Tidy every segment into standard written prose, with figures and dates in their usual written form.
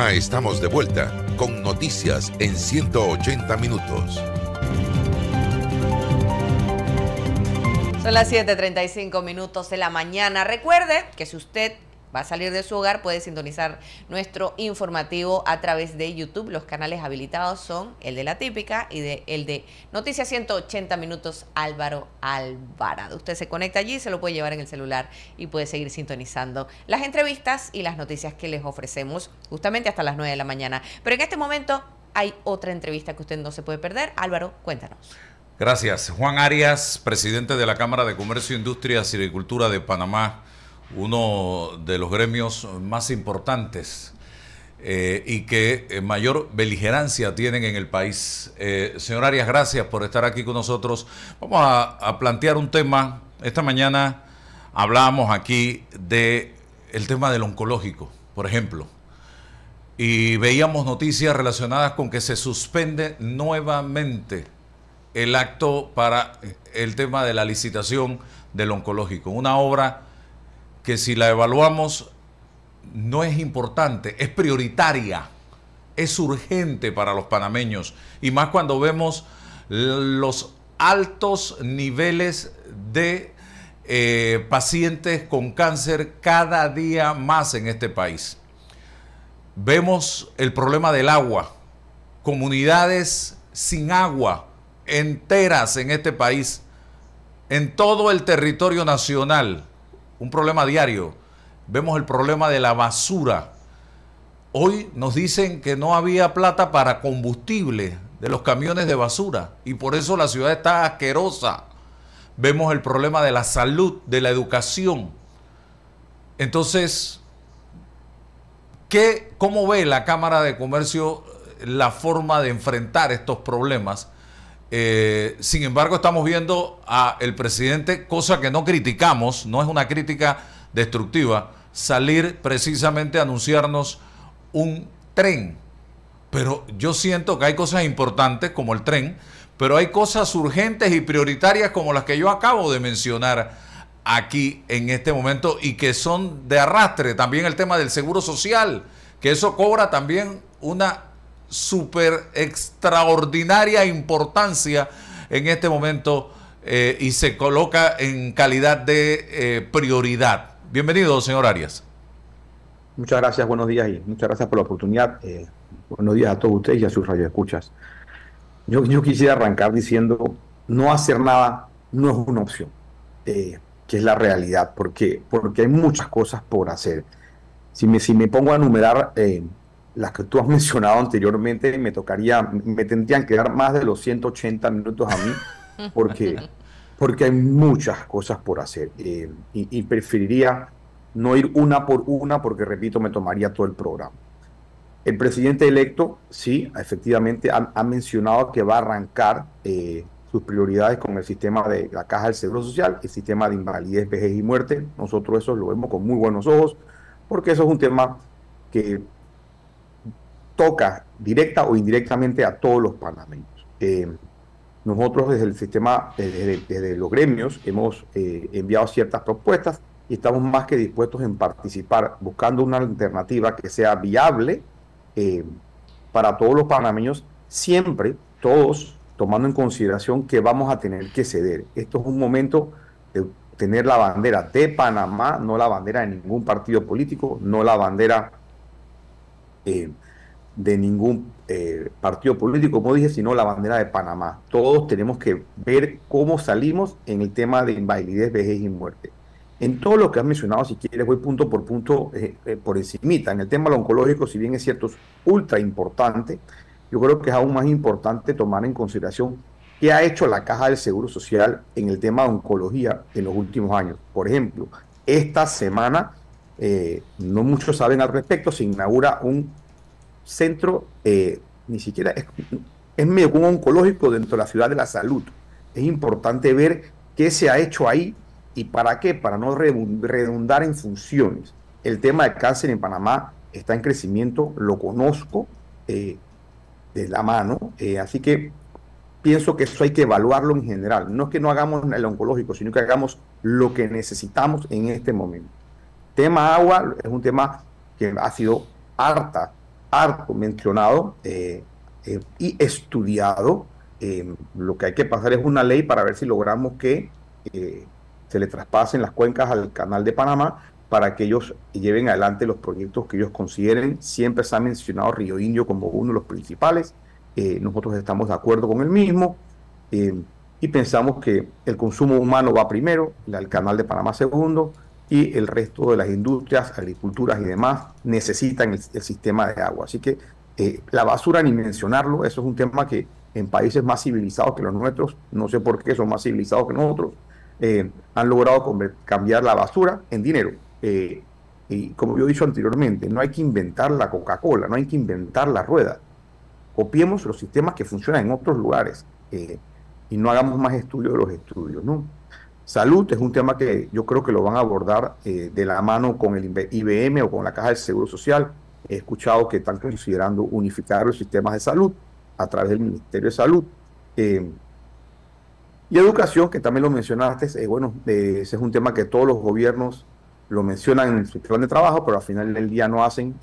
Ya estamos de vuelta con noticias en 180 minutos. Son las 7:35 minutos de la mañana. Recuerde que si usted va a salir de su hogar, puede sintonizar nuestro informativo a través de YouTube. Los canales habilitados son el de La Típica y el de Noticias 180 Minutos Álvaro Alvarado. Usted se conecta allí, se lo puede llevar en el celular y puede seguir sintonizando las entrevistas y las noticias que les ofrecemos justamente hasta las 9 de la mañana. Pero en este momento hay otra entrevista que usted no se puede perder. Álvaro, cuéntanos. Gracias. Juan Arias, presidente de la Cámara de Comercio, Industria y Agricultura de Panamá, uno de los gremios más importantes y que mayor beligerancia tienen en el país. Señor Arias, gracias por estar aquí con nosotros. Vamos a plantear un tema. Esta mañana hablábamos aquí del tema del oncológico, por ejemplo, y veíamos noticias relacionadas con que se suspende nuevamente el acto para el tema de la licitación del oncológico. Una obra que, si la evaluamos, no es importante, es prioritaria, es urgente para los panameños, y más cuando vemos los altos niveles de pacientes con cáncer cada día más en este país. Vemos el problema del agua, comunidades sin agua enteras en este país, en todo el territorio nacional, un problema diario. Vemos el problema de la basura. Hoy nos dicen que no había plata para combustible de los camiones de basura y por eso la ciudad está asquerosa. Vemos el problema de la salud, de la educación. Entonces, ¿cómo ve la Cámara de Comercio la forma de enfrentar estos problemas? Sin embargo, estamos viendo al presidente, cosa que no criticamos, no es una crítica destructiva, salir precisamente a anunciarnos un tren. Pero yo siento que hay cosas importantes como el tren, pero hay cosas urgentes y prioritarias como las que yo acabo de mencionar aquí en este momento y que son de arrastre. También el tema del seguro social, que eso cobra también una súper extraordinaria importancia en este momento y se coloca en calidad de prioridad. Bienvenido, señor Arias. Muchas gracias, buenos días y muchas gracias por la oportunidad. Buenos días a todos ustedes y a sus radioescuchas. Yo quisiera arrancar diciendo, no hacer nada no es una opción, que es la realidad, porque hay muchas cosas por hacer. Si me pongo a enumerar las que tú has mencionado anteriormente, me tendrían que dar más de los 180 minutos a mí, porque hay muchas cosas por hacer y preferiría no ir una por una porque, repito, me tomaría todo el programa. El presidente electo, sí, efectivamente, ha mencionado que va a arrancar sus prioridades con el sistema de la Caja del Seguro Social, el sistema de invalidez, vejez y muerte. Nosotros eso lo vemos con muy buenos ojos, porque eso es un tema que toca directa o indirectamente a todos los panameños. Nosotros desde el sistema, desde los gremios, hemos enviado ciertas propuestas y estamos más que dispuestos en participar, buscando una alternativa que sea viable para todos los panameños, siempre todos tomando en consideración que vamos a tener que ceder. Esto es un momento de tener la bandera de Panamá, no la bandera de ningún partido político, no la bandera de ningún partido político, como dije, sino la bandera de Panamá. Todos tenemos que ver cómo salimos en el tema de invalidez, vejez y muerte. En todo lo que has mencionado, si quieres, voy punto por punto por encimita. En el tema del oncológico, si bien es cierto, es ultra importante, yo creo que es aún más importante tomar en consideración qué ha hecho la Caja del Seguro Social en el tema de oncología en los últimos años. Por ejemplo, esta semana, no muchos saben al respecto, se inaugura un centro, ni siquiera es medio como un oncológico dentro de la ciudad de la salud. Es importante ver qué se ha hecho ahí y para qué, para no redundar en funciones. El tema de cáncer en Panamá está en crecimiento, lo conozco de la mano, así que pienso que eso hay que evaluarlo en general. No es que no hagamos el oncológico, sino que hagamos lo que necesitamos en este momento. Tema agua es un tema que ha sido harta harto mencionado y estudiado. Lo que hay que pasar es una ley para ver si logramos que se le traspasen las cuencas al Canal de Panamá para que ellos lleven adelante los proyectos que ellos consideren. Siempre se ha mencionado Río Indio como uno de los principales. Nosotros estamos de acuerdo con el mismo y pensamos que el consumo humano va primero, el Canal de Panamá segundo, y el resto de las industrias, agriculturas y demás necesitan el sistema de agua. Así que la basura, ni mencionarlo, eso es un tema que en países más civilizados que los nuestros, no sé por qué son más civilizados que nosotros, han logrado cambiar la basura en dinero. Y como yo he dicho anteriormente, no hay que inventar la Coca-Cola, no hay que inventar la rueda. Copiemos los sistemas que funcionan en otros lugares y no hagamos más estudios de los estudios, ¿no? Salud es un tema que yo creo que lo van a abordar de la mano con el IBM o con la Caja del Seguro Social. He escuchado que están considerando unificar los sistemas de salud a través del Ministerio de Salud. Y educación, que también lo mencionaste, bueno, ese es un tema que todos los gobiernos lo mencionan en su plan de trabajo, pero al final del día no hacen.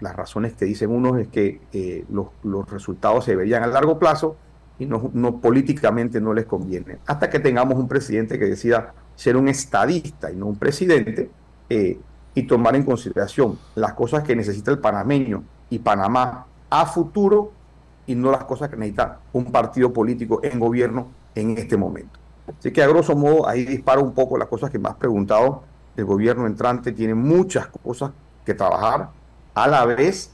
Las razones que dicen unos es que los resultados se verían a largo plazo y no políticamente no les conviene. Hasta que tengamos un presidente que decida ser un estadista y no un presidente, y tomar en consideración las cosas que necesita el panameño y Panamá a futuro y no las cosas que necesita un partido político en gobierno en este momento. Así que a grosso modo ahí disparo un poco las cosas que me has preguntado. El gobierno entrante tiene muchas cosas que trabajar a la vez,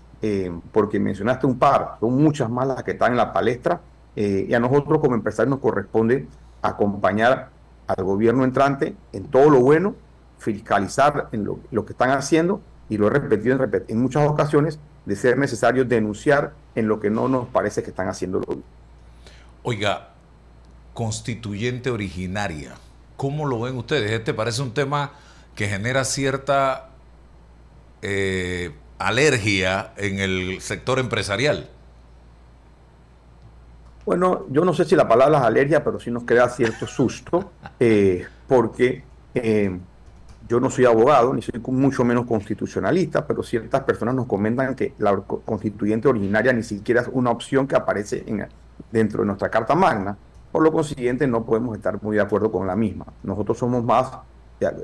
porque mencionaste un par, son muchas más las que están en la palestra, y a nosotros como empresarios nos corresponde acompañar al gobierno entrante en todo lo bueno, fiscalizar en lo que están haciendo, y lo he repetido en muchas ocasiones, de ser necesario denunciar en lo que no nos parece que están haciendo lo bien. Oiga, constituyente originaria, ¿cómo lo ven ustedes? Este parece un tema que genera cierta alergia en el sector empresarial. Bueno, yo no sé si la palabra es alergia, pero sí nos crea cierto susto, porque yo no soy abogado, ni soy mucho menos constitucionalista, pero ciertas personas nos comentan que la constituyente originaria ni siquiera es una opción que aparece dentro de nuestra Carta Magna. Por lo consiguiente, no podemos estar muy de acuerdo con la misma. Nosotros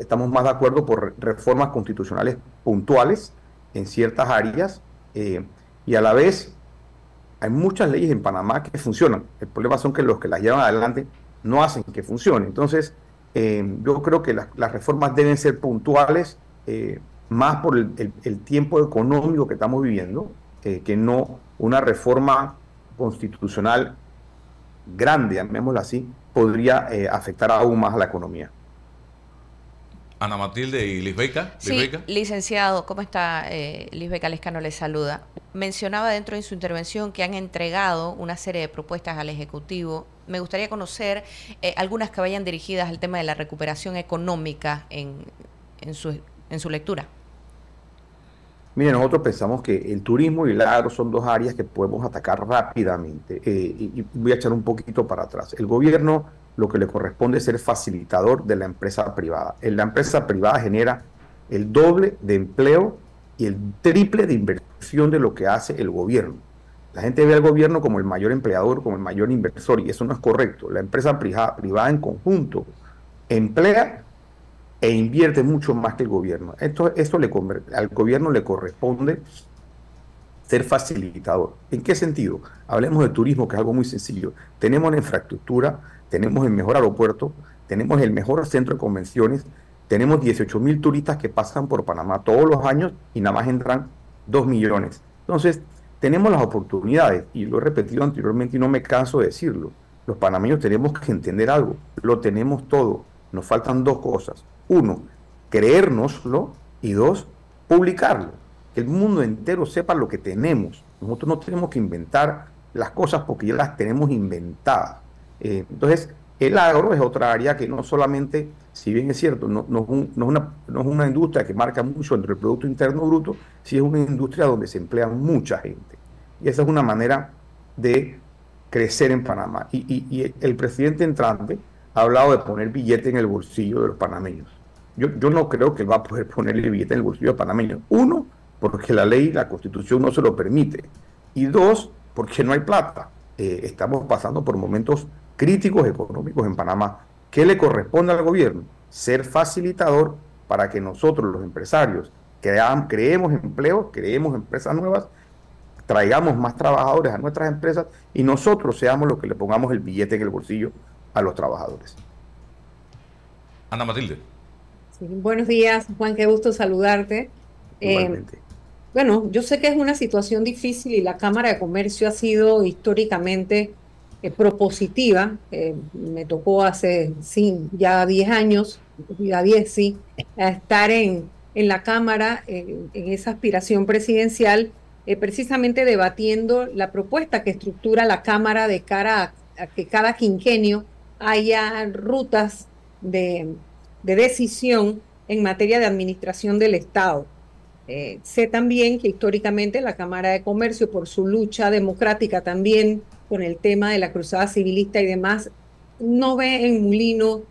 estamos más de acuerdo por reformas constitucionales puntuales en ciertas áreas, y a la vez hay muchas leyes en Panamá que funcionan. El problema son que los que las llevan adelante no hacen que funcione. Entonces, yo creo que las reformas deben ser puntuales, más por el tiempo económico que estamos viviendo, que no una reforma constitucional grande, llamémoslo así, podría afectar aún más a la economía. Ana Matilde y Lisbeca. Sí, licenciado, ¿cómo está? Lisbeca Lescano le saluda. Mencionaba dentro de su intervención que han entregado una serie de propuestas al Ejecutivo. Me gustaría conocer algunas que vayan dirigidas al tema de la recuperación económica en su lectura. Mire, nosotros pensamos que el turismo y el agro son dos áreas que podemos atacar rápidamente. Y voy a echar un poquito para atrás. El gobierno lo que le corresponde es ser facilitador de la empresa privada. La empresa privada genera el doble de empleo y el triple de inversión de lo que hace el gobierno. La gente ve al gobierno como el mayor empleador, como el mayor inversor, y eso no es correcto. La empresa privada en conjunto emplea e invierte mucho más que el gobierno. Al gobierno le corresponde ser facilitador. ¿En qué sentido? Hablemos de turismo, que es algo muy sencillo. Tenemos la infraestructura, tenemos el mejor aeropuerto, tenemos el mejor centro de convenciones, tenemos 18,000 turistas que pasan por Panamá todos los años y nada más entran 2 millones. Entonces, tenemos las oportunidades, y lo he repetido anteriormente y no me canso de decirlo. Los panameños tenemos que entender algo, lo tenemos todo. Nos faltan dos cosas. Uno, creérnoslo, y dos, publicarlo. Que el mundo entero sepa lo que tenemos. Nosotros no tenemos que inventar las cosas porque ya las tenemos inventadas. Entonces, el agro es otra área que no solamente, si bien es cierto, no es una industria que marca mucho entre el Producto Interno Bruto, sí es una industria donde se emplea mucha gente. Y esa es una manera de crecer en Panamá. Y el presidente entrante ha hablado de poner billete en el bolsillo de los panameños. Yo no creo que él va a poder ponerle billete en el bolsillo de los panameños. Uno, porque la ley, la Constitución no se lo permite. Y dos, porque no hay plata. Estamos pasando por momentos críticos económicos en Panamá. ¿Qué le corresponde al gobierno? Ser facilitador para que nosotros, los empresarios, creemos empleos, creemos empresas nuevas, traigamos más trabajadores a nuestras empresas y nosotros seamos los que le pongamos el billete en el bolsillo a los trabajadores. Ana Matilde. Sí, buenos días, Juan, qué gusto saludarte. Igualmente. Bueno, yo sé que es una situación difícil y la Cámara de Comercio ha sido históricamente propositiva. Me tocó hace ya 10 años, ya 10 sí, estar en la Cámara en esa aspiración presidencial, precisamente debatiendo la propuesta que estructura la Cámara de cara a que cada quinquenio haya rutas de decisión en materia de administración del Estado. Sé también que históricamente la Cámara de Comercio, por su lucha democrática también con el tema de la cruzada civilista y demás, no ve en Mulino,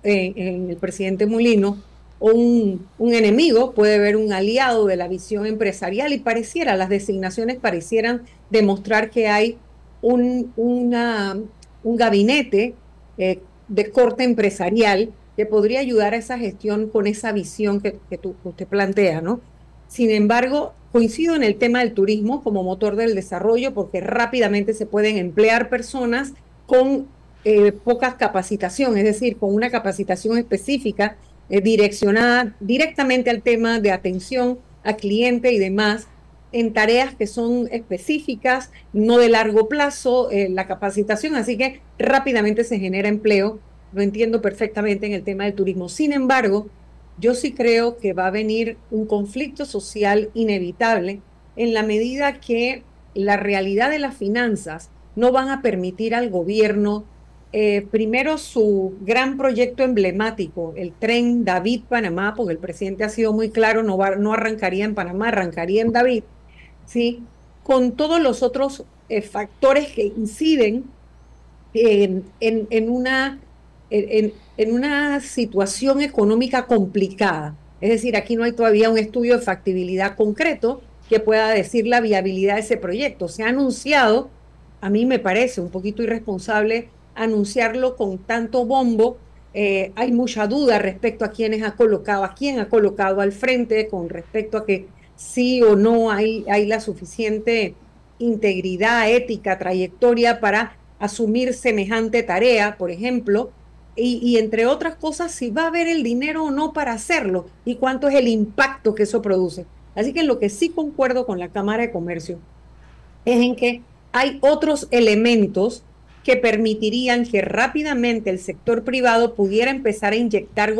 en el presidente Mulino, un enemigo, puede ver un aliado de la visión empresarial y las designaciones parecieran demostrar que hay un gabinete de corte empresarial que podría ayudar a esa gestión con esa visión que usted plantea, ¿no? Sin embargo, coincido en el tema del turismo como motor del desarrollo porque rápidamente se pueden emplear personas con poca capacitación, es decir, con una capacitación específica direccionada directamente al tema de atención a cliente y demás, en tareas que son específicas, no de largo plazo, la capacitación, así que rápidamente se genera empleo. Lo entiendo perfectamente en el tema del turismo. Sin embargo, yo sí creo que va a venir un conflicto social inevitable en la medida que la realidad de las finanzas no van a permitir al gobierno, primero su gran proyecto emblemático, el tren David-Panamá, porque el presidente ha sido muy claro, no arrancaría en Panamá, arrancaría en David, ¿sí? Con todos los otros factores que inciden en una situación económica complicada. Es decir, aquí no hay todavía un estudio de factibilidad concreto que pueda decir la viabilidad de ese proyecto. Se ha anunciado, a mí me parece un poquito irresponsable anunciarlo con tanto bombo. Hay mucha duda respecto a quién ha colocado al frente con respecto a que sí o no hay la suficiente integridad, ética, trayectoria para asumir semejante tarea, por ejemplo, y entre otras cosas, si va a haber el dinero o no para hacerlo y cuánto es el impacto que eso produce. Así que en lo que sí concuerdo con la Cámara de Comercio es en que hay otros elementos que permitirían que rápidamente el sector privado pudiera empezar a inyectar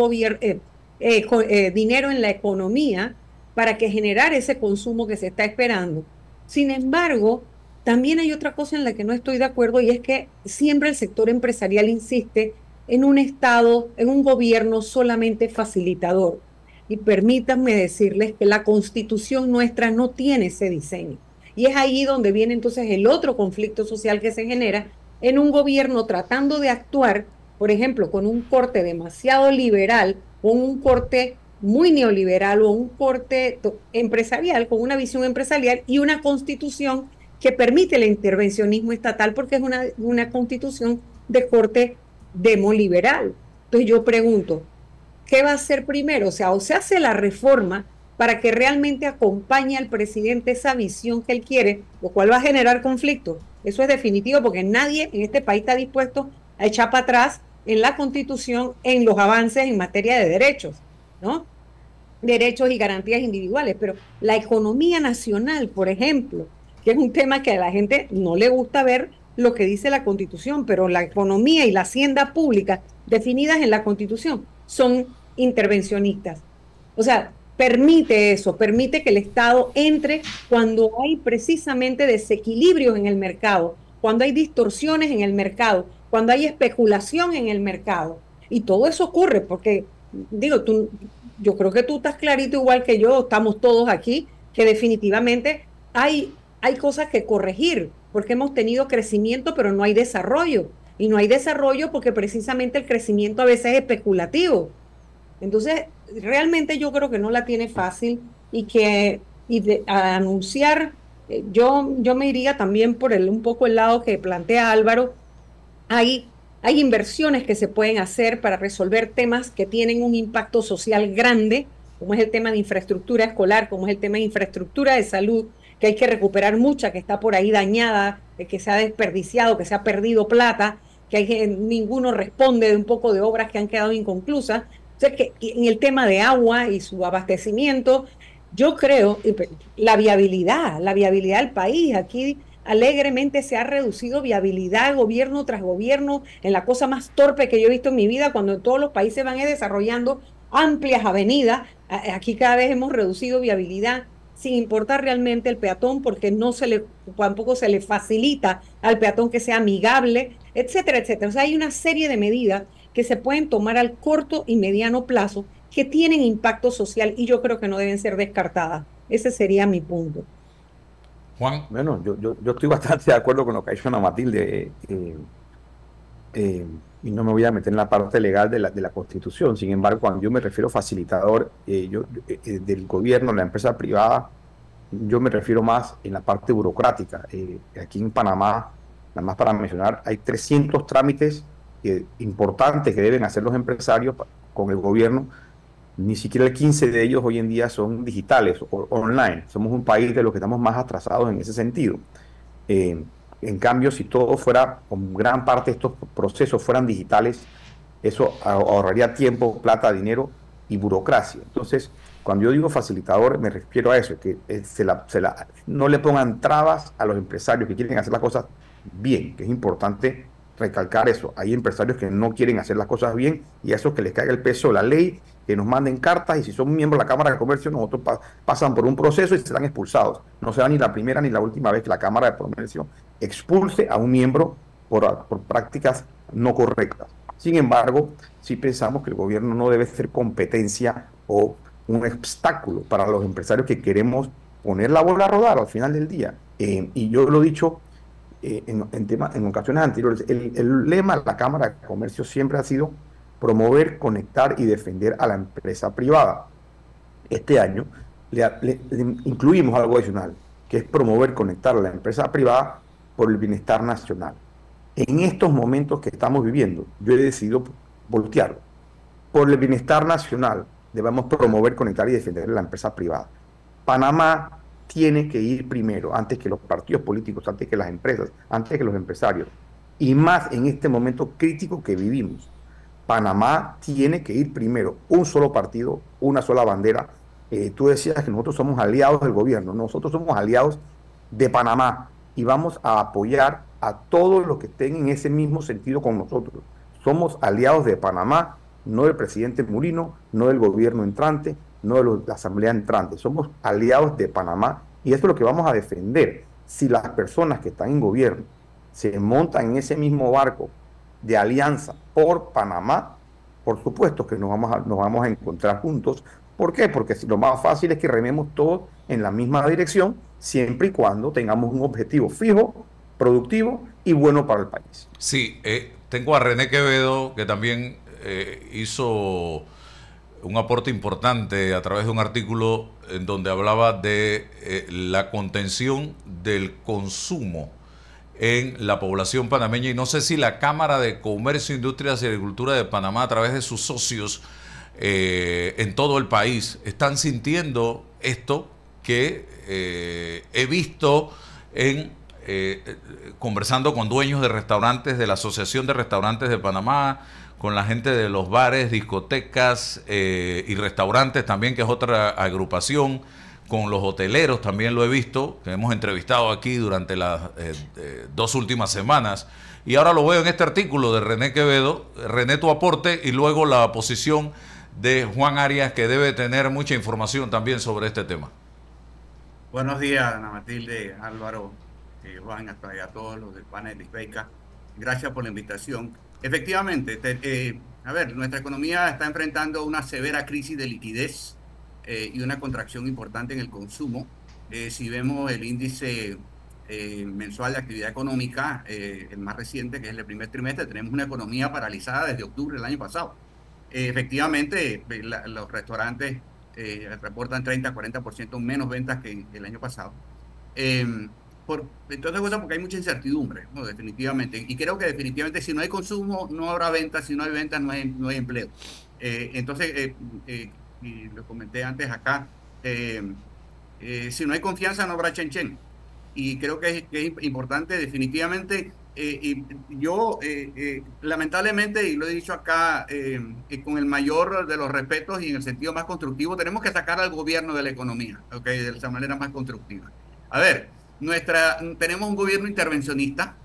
dinero en la economía para que generara ese consumo que se está esperando. Sin embargo, también hay otra cosa en la que no estoy de acuerdo y es que siempre el sector empresarial insiste en un Estado, en un gobierno solamente facilitador. Y permítanme decirles que la Constitución nuestra no tiene ese diseño. Y es ahí donde viene entonces el otro conflicto social que se genera en un gobierno tratando de actuar, por ejemplo, con un corte demasiado liberal o un corte muy neoliberal o un corte empresarial, con una visión empresarial y una constitución que permite el intervencionismo estatal porque es una constitución de corte demoliberal. Entonces yo pregunto, ¿qué va a hacer primero? O se hace la reforma para que realmente acompañe al presidente esa visión que él quiere, lo cual va a generar conflicto. Eso es definitivo porque nadie en este país está dispuesto a echar para atrás en la Constitución en los avances en materia de derechos, ¿no? Derechos y garantías individuales, pero la economía nacional, por ejemplo, que es un tema que a la gente no le gusta ver lo que dice la Constitución, pero la economía y la hacienda pública definidas en la Constitución son intervencionistas. O sea, permite eso, permite que el Estado entre cuando hay precisamente desequilibrios en el mercado, cuando hay distorsiones en el mercado, cuando hay especulación en el mercado. Y todo eso ocurre porque, yo creo que tú estás clarito igual que yo, estamos todos aquí, que definitivamente hay cosas que corregir, porque hemos tenido crecimiento, pero no hay desarrollo. Y no hay desarrollo porque precisamente el crecimiento a veces es especulativo. Entonces, realmente yo creo que no la tiene fácil y que a anunciar, yo me iría también por un poco el lado que plantea Álvaro. Hay inversiones que se pueden hacer para resolver temas que tienen un impacto social grande, como es el tema de infraestructura escolar, como es el tema de infraestructura de salud, que hay que recuperar mucha, que está por ahí dañada, que se ha desperdiciado, que se ha perdido plata, ninguno responde de un poco de obras que han quedado inconclusas. O sea, que en el tema de agua y su abastecimiento, yo creo, la viabilidad del país, aquí alegremente se ha reducido viabilidad gobierno tras gobierno en la cosa más torpe que yo he visto en mi vida, cuando en todos los países van desarrollando amplias avenidas. Aquí cada vez hemos reducido viabilidad sin importar realmente el peatón, porque tampoco se le facilita al peatón que sea amigable, etcétera, etcétera. O sea, hay una serie de medidas que se pueden tomar al corto y mediano plazo que tienen impacto social y yo creo que no deben ser descartadas. Ese sería mi punto. Juan. Bueno, yo estoy bastante de acuerdo con lo que ha dicho Ana Matilde, y no me voy a meter en la parte legal de la Constitución. Sin embargo, cuando yo me refiero a facilitador del gobierno, la empresa privada, yo me refiero más en la parte burocrática. Aquí en Panamá, nada más para mencionar, hay 300 trámites importantes que deben hacer los empresarios con el gobierno. Ni siquiera el 15 de ellos hoy en día son digitales o online. Somos un país de los que estamos más atrasados en ese sentido. En cambio, si todo fuera, con gran parte de estos procesos fueran digitales, eso ahorraría tiempo, plata, dinero y burocracia. Entonces, cuando yo digo facilitador, me refiero a eso, que no le pongan trabas a los empresarios que quieren hacer las cosas bien, que es importante recalcar eso. Hay empresarios que no quieren hacer las cosas bien y a esos que les caiga el peso de la ley, que nos manden cartas, y si son miembros de la Cámara de Comercio, nosotros pasan por un proceso y serán expulsados. No será ni la primera ni la última vez que la Cámara de Comercio expulse a un miembro por prácticas no correctas. Sin embargo, sí pensamos que el gobierno no debe ser competencia o un obstáculo para los empresarios que queremos poner la bola a rodar al final del día. Y yo lo he dicho en ocasiones anteriores, el lema de la Cámara de Comercio siempre ha sido promover, conectar y defender a la empresa privada. Este año le incluimos algo adicional, que es promover, conectar a la empresa privada por el bienestar nacional. En estos momentos que estamos viviendo, yo he decidido voltearlo. Por el bienestar nacional, debemos promover, conectar y defender a la empresa privada. Panamá tiene que ir primero, antes que los partidos políticos, antes que las empresas, antes que los empresarios, y más en este momento crítico que vivimos. Panamá tiene que ir primero, un solo partido, una sola bandera. Tú decías que nosotros somos aliados del gobierno, nosotros somos aliados de Panamá y vamos a apoyar a todos los que estén en ese mismo sentido con nosotros. Somos aliados de Panamá, no del presidente Murino, no del gobierno entrante, no de la asamblea entrante. Somos aliados de Panamá y esto es lo que vamos a defender. Si las personas que están en gobierno se montan en ese mismo barco de alianza por Panamá, por supuesto que nos vamos a encontrar juntos. ¿Por qué? Porque lo más fácil es que rememos todos en la misma dirección, siempre y cuando tengamos un objetivo fijo, productivo y bueno para el país. Sí, tengo a René Quevedo, que también hizo un aporte importante a través de un artículo en donde hablaba de la contención del consumo en la población panameña, y no sé si la Cámara de Comercio, Industrias y Agricultura de Panamá, a través de sus socios en todo el país, están sintiendo esto que he visto conversando con dueños de restaurantes de la Asociación de Restaurantes de Panamá, con la gente de los bares, discotecas y restaurantes también, que es otra agrupación, con los hoteleros también lo he visto, que hemos entrevistado aquí durante las 2 últimas semanas, y ahora lo veo en este artículo de René Quevedo. René, tu aporte, y luego la posición de Juan Arias, que debe tener mucha información también sobre este tema. Buenos días, Ana Matilde, Álvaro, Juan, a todos los del panel de Isbeca. Gracias por la invitación. Efectivamente, nuestra economía está enfrentando una severa crisis de liquidez y una contracción importante en el consumo. Si vemos el índice mensual de actividad económica, el más reciente, que es el primer trimestre, tenemos una economía paralizada desde octubre del año pasado. Efectivamente, los restaurantes reportan 30-40% menos ventas que el año pasado. Entonces, porque hay mucha incertidumbre, ¿no? Definitivamente. Y creo que definitivamente si no hay consumo, no habrá ventas, si no hay ventas, no hay empleo. Entonces, y lo comenté antes acá, si no hay confianza, no habrá chen-chen. Y creo que es importante definitivamente. Y yo, lamentablemente, y lo he dicho acá, con el mayor de los respetos y en el sentido más constructivo, tenemos que sacar al gobierno de la economía, ¿okay? De esa manera más constructiva. A ver, tenemos un gobierno intervencionista.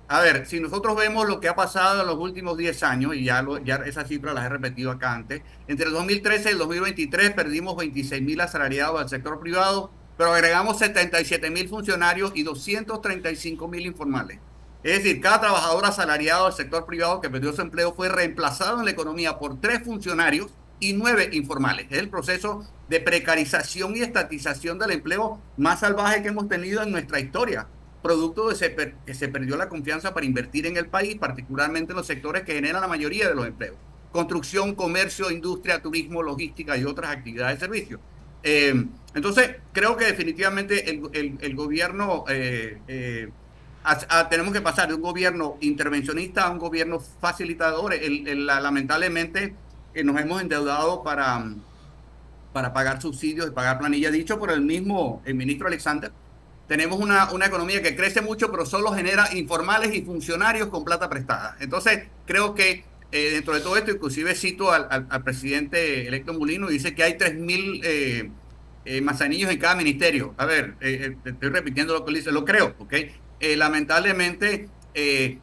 A ver, si nosotros vemos lo que ha pasado en los últimos 10 años, y ya esa cifra la he repetido acá antes, entre el 2013 y el 2023 perdimos 26.000 asalariados al sector privado, pero agregamos 77.000 funcionarios y 235.000 informales. Es decir, cada trabajador asalariado del sector privado que perdió su empleo fue reemplazado en la economía por 3 funcionarios y 9 informales. Es el proceso de precarización y estatización del empleo más salvaje que hemos tenido en nuestra historia, producto de que se perdió la confianza para invertir en el país, particularmente en los sectores que generan la mayoría de los empleos: construcción, comercio, industria, turismo, logística y otras actividades de servicio. Entonces, creo que definitivamente el gobierno... tenemos que pasar de un gobierno intervencionista a un gobierno facilitador. Lamentablemente nos hemos endeudado para pagar subsidios y pagar planillas. Dicho por el ministro Alexander, tenemos una economía que crece mucho, pero solo genera informales y funcionarios con plata prestada. Entonces, creo que dentro de todo esto, inclusive cito al presidente electo Mulino, dice que hay 3.000 manzanillos en cada ministerio. A ver, estoy repitiendo lo que él dice, lo creo, ¿ok? Lamentablemente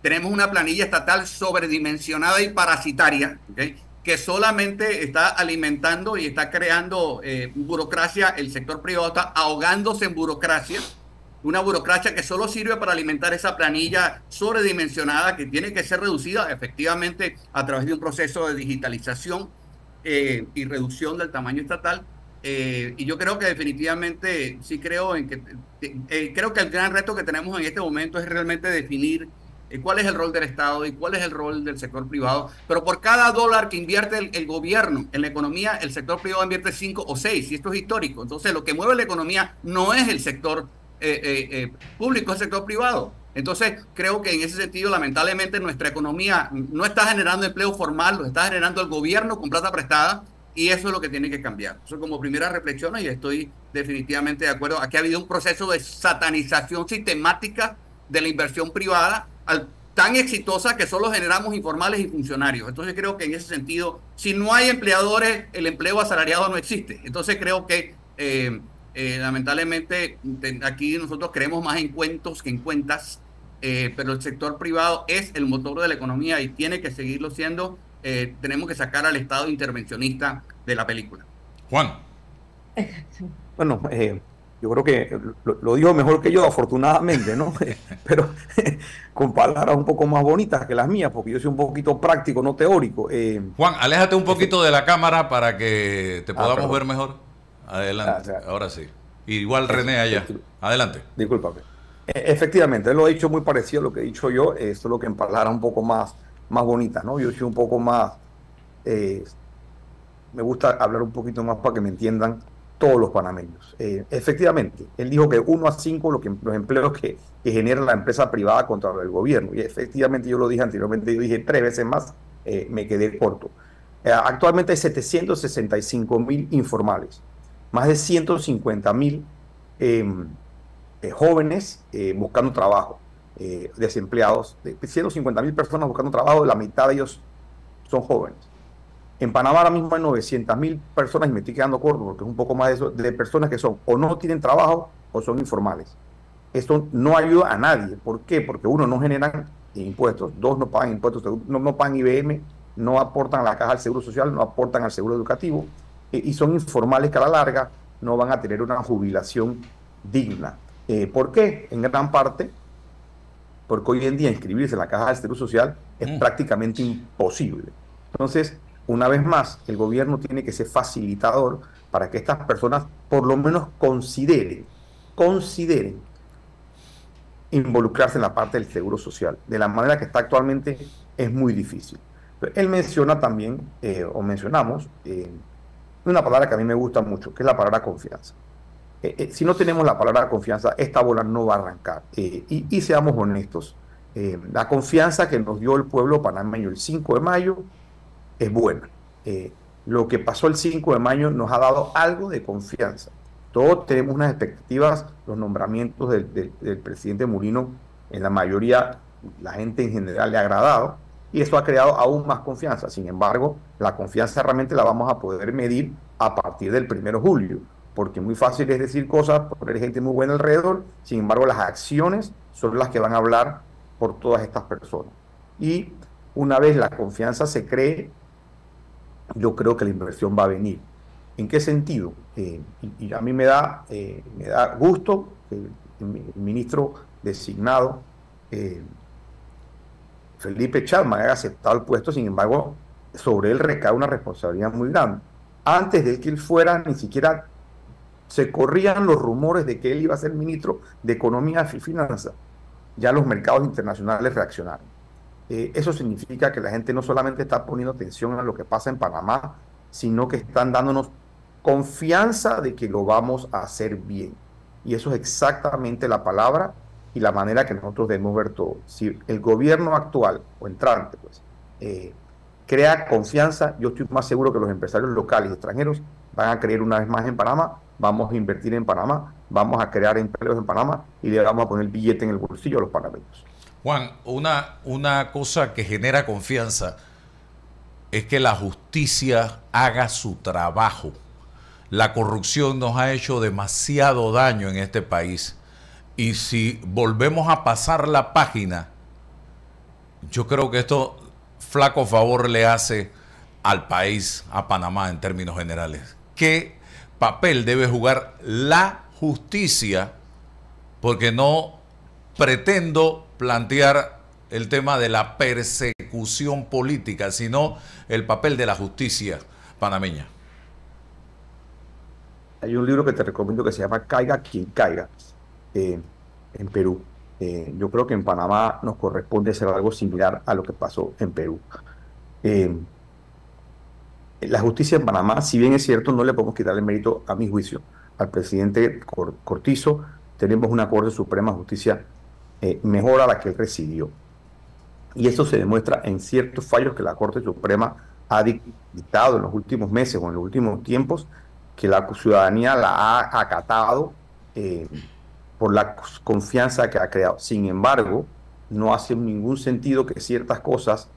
tenemos una planilla estatal sobredimensionada y parasitaria, ¿okay? Que solamente está alimentando y está creando burocracia. El sector privado está ahogándose en burocracia, una burocracia que solo sirve para alimentar esa planilla sobredimensionada que tiene que ser reducida efectivamente a través de un proceso de digitalización y reducción del tamaño estatal. Y yo creo que definitivamente sí creo en que creo que el gran reto que tenemos en este momento es realmente definir cuál es el rol del Estado y cuál es el rol del sector privado. Pero por cada dólar que invierte el gobierno en la economía, el sector privado invierte 5 o 6, y esto es histórico. Entonces, lo que mueve la economía no es el sector público, es el sector privado. Entonces, creo que en ese sentido, lamentablemente, nuestra economía no está generando empleo formal, lo está generando el gobierno con plata prestada. Y eso es lo que tiene que cambiar. Eso como primera reflexión, y estoy definitivamente de acuerdo. Aquí ha habido un proceso de satanización sistemática de la inversión privada, tan exitosa que solo generamos informales y funcionarios. Entonces creo que en ese sentido, si no hay empleadores, el empleo asalariado no existe. Entonces creo que lamentablemente aquí nosotros creemos más en cuentos que en cuentas, pero el sector privado es el motor de la economía y tiene que seguirlo siendo. Tenemos que sacar al Estado intervencionista de la película. Juan. Bueno, yo creo que lo dijo mejor que yo, afortunadamente, ¿no? Pero con palabras un poco más bonitas que las mías, porque yo soy un poquito práctico, no teórico. Juan, aléjate un poquito de la cámara para que te podamos ver mejor. Adelante, ahora sí. Igual René allá. Adelante. Discúlpame. Efectivamente, él lo ha dicho muy parecido a lo que he dicho yo, esto es lo que en palabras un poco más bonitas, ¿no? Yo soy un poco más, me gusta hablar un poquito más para que me entiendan todos los panameños. Efectivamente, él dijo que 1 a 5 los empleos que genera la empresa privada contra el gobierno, y efectivamente yo lo dije anteriormente, yo dije 3 veces más, me quedé corto. Actualmente hay 765.000 informales, más de 150.000 jóvenes buscando trabajo. Desempleados, 150.000 personas buscando trabajo, la mitad de ellos son jóvenes. En Panamá ahora mismo hay 900.000 personas, y me estoy quedando corto porque es un poco más de eso, de personas que son o no tienen trabajo o son informales. Esto no ayuda a nadie. ¿Por qué? Porque uno, no generan impuestos, 2, no pagan impuestos, no pagan IBM, no aportan a la caja del Seguro Social, no aportan al seguro educativo, y son informales que a la larga no van a tener una jubilación digna. ¿Por qué? En gran parte porque hoy en día inscribirse en la caja del Seguro Social es prácticamente imposible. Entonces, una vez más, el gobierno tiene que ser facilitador para que estas personas por lo menos consideren involucrarse en la parte del Seguro Social. De la manera que está actualmente es muy difícil. Él menciona también, o mencionamos, una palabra que a mí me gusta mucho, que es la palabra confianza. Si no tenemos la palabra confianza, esta bola no va a arrancar. Y seamos honestos, la confianza que nos dio el pueblo panameño el 5 de mayo es buena. Lo que pasó el 5 de mayo nos ha dado algo de confianza. Todos tenemos unas expectativas, los nombramientos del presidente Mulino, en la mayoría, la gente en general le ha agradado, y eso ha creado aún más confianza. Sin embargo, la confianza realmente la vamos a poder medir a partir del 1 de julio, porque muy fácil es decir cosas, poner gente muy buena alrededor, sin embargo, las acciones son las que van a hablar por todas estas personas. Y una vez la confianza se cree, yo creo que la inversión va a venir. ¿En qué sentido? Y a mí me da gusto que el ministro designado, Felipe Chalman, haya aceptado el puesto. Sin embargo, sobre él recae una responsabilidad muy grande. Antes de que él fuera, ni siquiera se corrían los rumores de que él iba a ser ministro de Economía y Finanzas. Ya los mercados internacionales reaccionaron. Eso significa que la gente no solamente está poniendo atención a lo que pasa en Panamá, sino que están dándonos confianza de que lo vamos a hacer bien. Y eso es exactamente la palabra y la manera que nosotros debemos ver todo. Si el gobierno actual o entrante pues, crea confianza, yo estoy más seguro que los empresarios locales y extranjeros van a creer una vez más en Panamá, vamos a invertir en Panamá, vamos a crear empleos en Panamá y le vamos a poner billete en el bolsillo a los panameños. Juan, una cosa que genera confianza es que la justicia haga su trabajo. La corrupción nos ha hecho demasiado daño en este país. Y si volvemos a pasar la página, yo creo que esto flaco favor le hace al país, a Panamá en términos generales. ¿Qué papel debe jugar la justicia? Porque no pretendo plantear el tema de la persecución política, sino el papel de la justicia panameña. Hay un libro que te recomiendo que se llama Caiga quien caiga, en Perú. Yo creo que en Panamá nos corresponde hacer algo similar a lo que pasó en Perú. La justicia en Panamá, si bien es cierto, no le podemos quitar el mérito, a mi juicio, al presidente Cortizo. Tenemos una Corte Suprema de Justicia mejor a la que él recibió. Y eso se demuestra en ciertos fallos que la Corte Suprema ha dictado en los últimos meses o en los últimos tiempos, que la ciudadanía la ha acatado por la confianza que ha creado. Sin embargo, no hace ningún sentido que ciertas cosas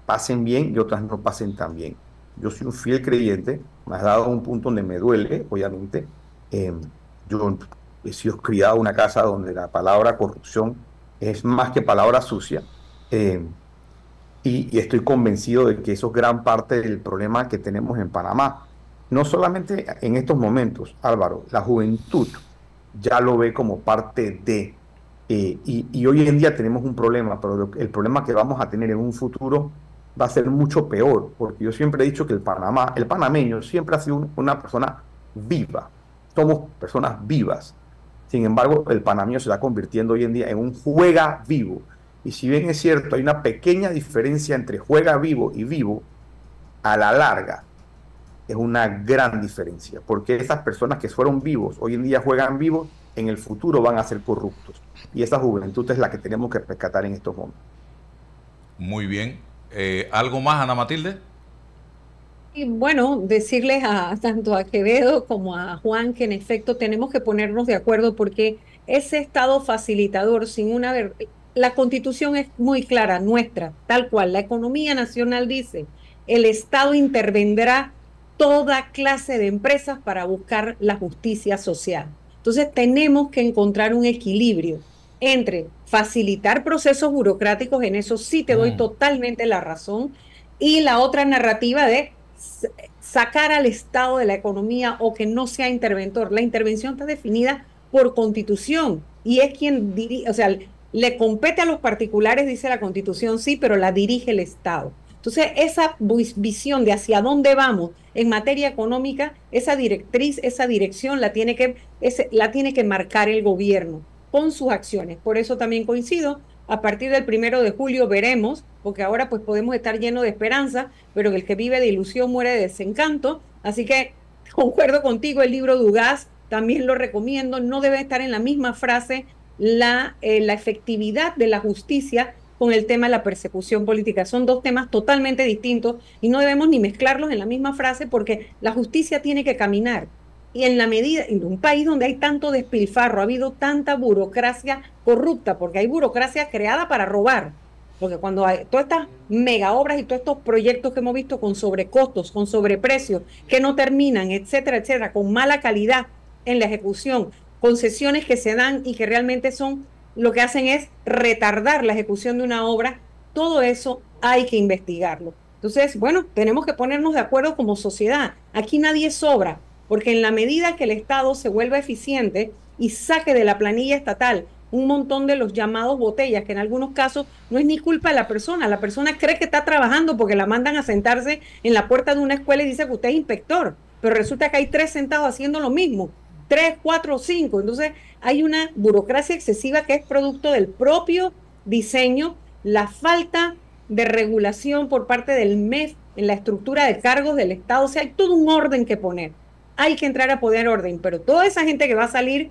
pasen bien y otras no pasen tan bien. Yo soy un fiel creyente, me has dado un punto donde me duele, obviamente. Yo he sido criado en una casa donde la palabra corrupción es más que palabra sucia, y estoy convencido de que eso es gran parte del problema que tenemos en Panamá. No solamente en estos momentos, Álvaro, la juventud ya lo ve como parte de, y hoy en día tenemos un problema, pero el problema que vamos a tener en un futuro va a ser mucho peor, porque yo siempre he dicho que el panameño siempre ha sido una persona viva, somos personas vivas. Sin embargo, el panameño se está convirtiendo hoy en día en un juega vivo, y si bien es cierto, hay una pequeña diferencia entre juega vivo y vivo, a la larga es una gran diferencia, porque esas personas que fueron vivos, hoy en día juegan vivos, en el futuro van a ser corruptos, y esa juventud es la que tenemos que rescatar en estos momentos. Muy bien. ¿Algo más, Ana Matilde? Y bueno, decirles tanto a Quevedo como a Juan que en efecto tenemos que ponernos de acuerdo, porque ese Estado facilitador la Constitución es muy clara, nuestra, tal cual. La economía nacional dice, el Estado intervendrá toda clase de empresas para buscar la justicia social. Entonces tenemos que encontrar un equilibrio entre facilitar procesos burocráticos, en eso sí te doy totalmente la razón, y la otra narrativa de sacar al Estado de la economía o que no sea interventor. La intervención está definida por Constitución y es quien dirige, o sea, le compete a los particulares, dice la Constitución, sí, pero la dirige el Estado. Entonces, esa visión de hacia dónde vamos en materia económica, esa directriz, esa dirección la tiene que marcar el gobierno con sus acciones. Por eso también coincido, a partir del 1 de julio veremos, porque ahora pues podemos estar llenos de esperanza, pero el que vive de ilusión muere de desencanto, Así que concuerdo contigo, el libro de Ugaz también lo recomiendo, no debe estar en la misma frase la efectividad de la justicia con el tema de la persecución política. Son dos temas totalmente distintos y no debemos ni mezclarlos en la misma frase porque la justicia tiene que caminar. Y en la medida, en un país donde hay tanto despilfarro, ha habido tanta burocracia corrupta, porque hay burocracia creada para robar, porque cuando hay todas estas mega obras y todos estos proyectos que hemos visto con sobrecostos, con sobreprecios, que no terminan, etcétera, etcétera, con mala calidad en la ejecución, concesiones que se dan y que realmente son, lo que hacen es retardar la ejecución de una obra, todo eso hay que investigarlo. Entonces, bueno, tenemos que ponernos de acuerdo como sociedad. Aquí nadie sobra, porque en la medida que el Estado se vuelva eficiente y saque de la planilla estatal un montón de los llamados botellas, que en algunos casos no es ni culpa de la persona cree que está trabajando porque la mandan a sentarse en la puerta de una escuela y dice que usted es inspector, pero resulta que hay 3 sentados haciendo lo mismo, 3, 4, 5, entonces hay una burocracia excesiva que es producto del propio diseño, la falta de regulación por parte del MEF en la estructura de cargos del Estado, o sea, hay todo un orden que poner, hay que entrar a poner orden, pero toda esa gente que va a salir,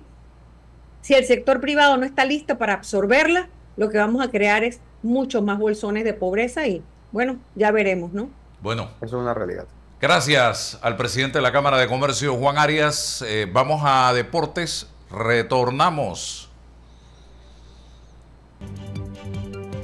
si el sector privado no está listo para absorberla, lo que vamos a crear es muchos más bolsones de pobreza y, bueno, ya veremos, ¿no? Bueno. Eso es una realidad. Gracias al presidente de la Cámara de Comercio, Juan Arias. Vamos a deportes. Retornamos.